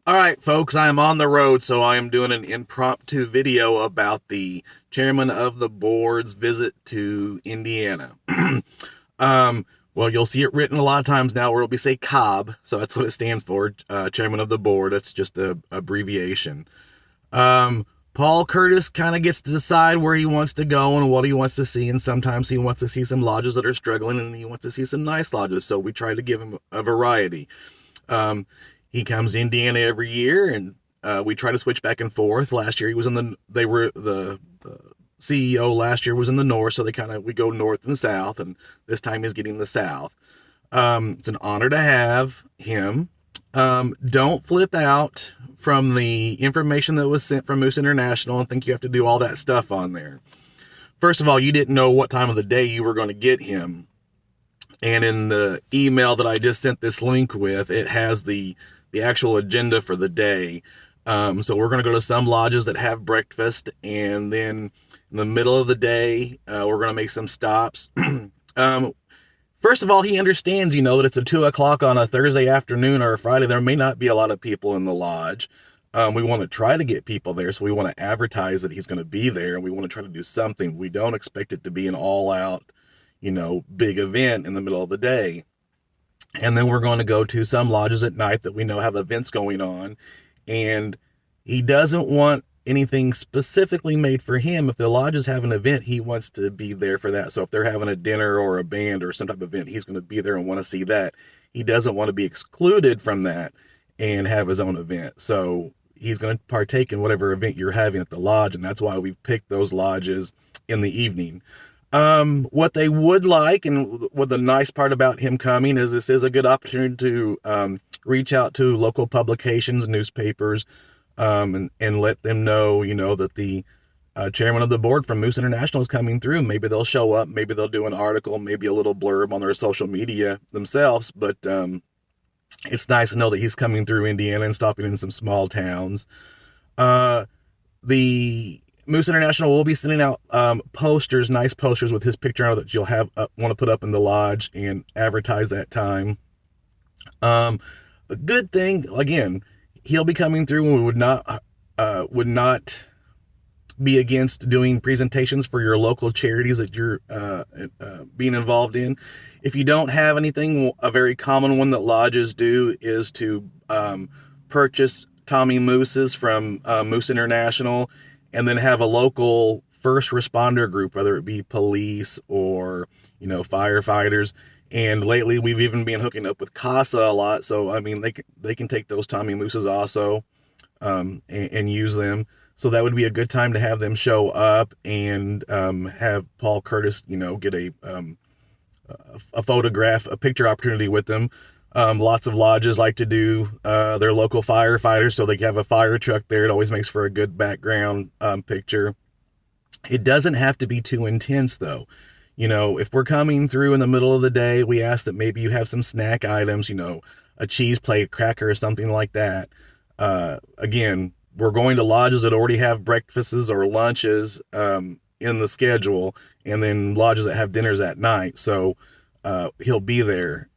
All right, folks, I am on the road, so I am doing an impromptu video about the chairman of the board's visit to Indiana. Well, you'll see it written a lot of times now where it'll be say COB, so that's what it stands for, chairman of the board. That's just a abbreviation. Paul Curtis kind of gets to decide where he wants to go and what he wants to see, and sometimes he wants to see some lodges that are struggling, and he wants to see some nice lodges, so we try to give him a variety. He comes to Indiana every year, and we try to switch back and forth. Last year he was in the CEO last year was in the north, so we go north and south, and this time he's getting the south. It's an honor to have him. Don't flip out from the information that was sent from Moose International and think you have to do all that stuff on there. First of all, you didn't know what time of the day you were going to get him. And in the email that I just sent this link with, it has the actual agenda for the day. So we're going to go to some lodges that have breakfast, and then in the middle of the day, we're going to make some stops. First of all, he understands, that it's a 2:00 on a Thursday afternoon or a Friday. There may not be a lot of people in the lodge. We want to try to get people there, so we want to advertise that he's going to be there, and we want to try to do something. We don't expect it to be an all-out, big event in the middle of the day. And then we're going to go to some lodges at night that we know have events going on, and he doesn't want anything specifically made for him. If the lodges have an event, he wants to be there for that. So if they're having a dinner or a band or some type of event, he's going to be there and want to see that. He doesn't want to be excluded from that and have his own event. So he's going to partake in whatever event you're having at the lodge, and that's why we've picked those lodges in the evening. What they would like, and what the nice part about him coming is, this is a good opportunity to reach out to local publications, newspapers, and let them know, that the chairman of the board from Moose International is coming through. Maybe they'll show up, maybe they'll do an article, maybe a little blurb on their social media themselves, but it's nice to know that he's coming through Indiana and stopping in some small towns. The Moose International will be sending out posters, nice posters with his picture on it that you'll want to put up in the lodge and advertise that time. A good thing, again, he'll be coming through, and we would not be against doing presentations for your local charities that you're being involved in. If you don't have anything, a very common one that lodges do is to purchase Tommy Mooses from Moose International, and then have a local first responder group, whether it be police or, firefighters. And lately we've even been hooking up with CASA a lot. So, they can take those Tommy Mooses also, and use them. So that would be a good time to have them show up and, have Paul Curtis, get a photograph, a picture opportunity with them. Lots of lodges like to do their local firefighters, so they can have a fire truck there. It always makes for a good background picture. It doesn't have to be too intense, though. If we're coming through in the middle of the day, we ask that maybe you have some snack items, a cheese plate, cracker, or something like that. Again, we're going to lodges that already have breakfasts or lunches in the schedule, and then lodges that have dinners at night. So he'll be there.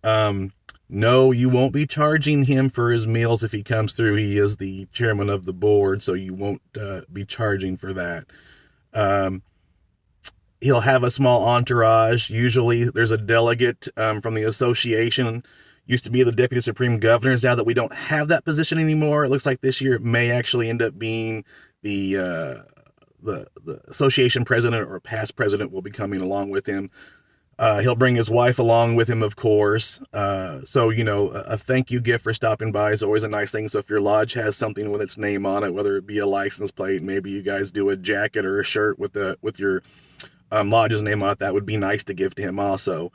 No, you won't be charging him for his meals if he comes through. He is the chairman of the board, so you won't be charging for that. He'll have a small entourage. Usually there's a delegate from the association. Used to be the deputy supreme governors. Now that we don't have that position anymore, it looks like this year it may actually end up being the association president or past president will be coming along with him. He'll bring his wife along with him, of course. So, a thank you gift for stopping by is always a nice thing. So if your lodge has something with its name on it, whether it be a license plate, maybe you guys do a jacket or a shirt with your lodge's name on it, that would be nice to give to him also.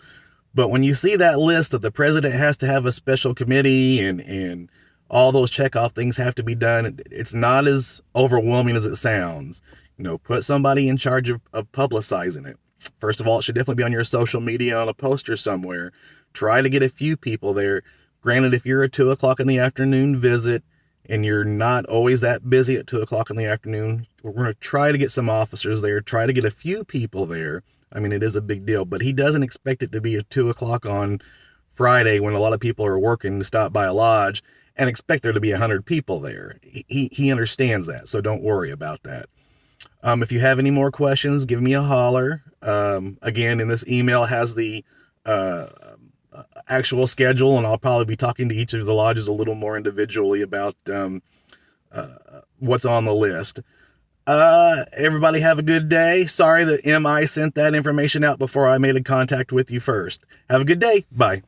But when you see that list that the president has to have a special committee and all those checkoff things have to be done, it's not as overwhelming as it sounds. Put somebody in charge of publicizing it. First of all, it should definitely be on your social media, on a poster somewhere. Try to get a few people there. Granted, if you're a 2:00 in the afternoon visit and you're not always that busy at 2:00 in the afternoon, we're going to try to get some officers there, try to get a few people there. It is a big deal, but he doesn't expect it to be at 2:00 on Friday when a lot of people are working to stop by a lodge and expect there to be 100 people there. He understands that, so don't worry about that. If you have any more questions, give me a holler. Again, in this email has the actual schedule, and I'll probably be talking to each of the lodges a little more individually about what's on the list. Everybody have a good day. Sorry that MI sent that information out before I made a contact with you first. Have a good day. Bye.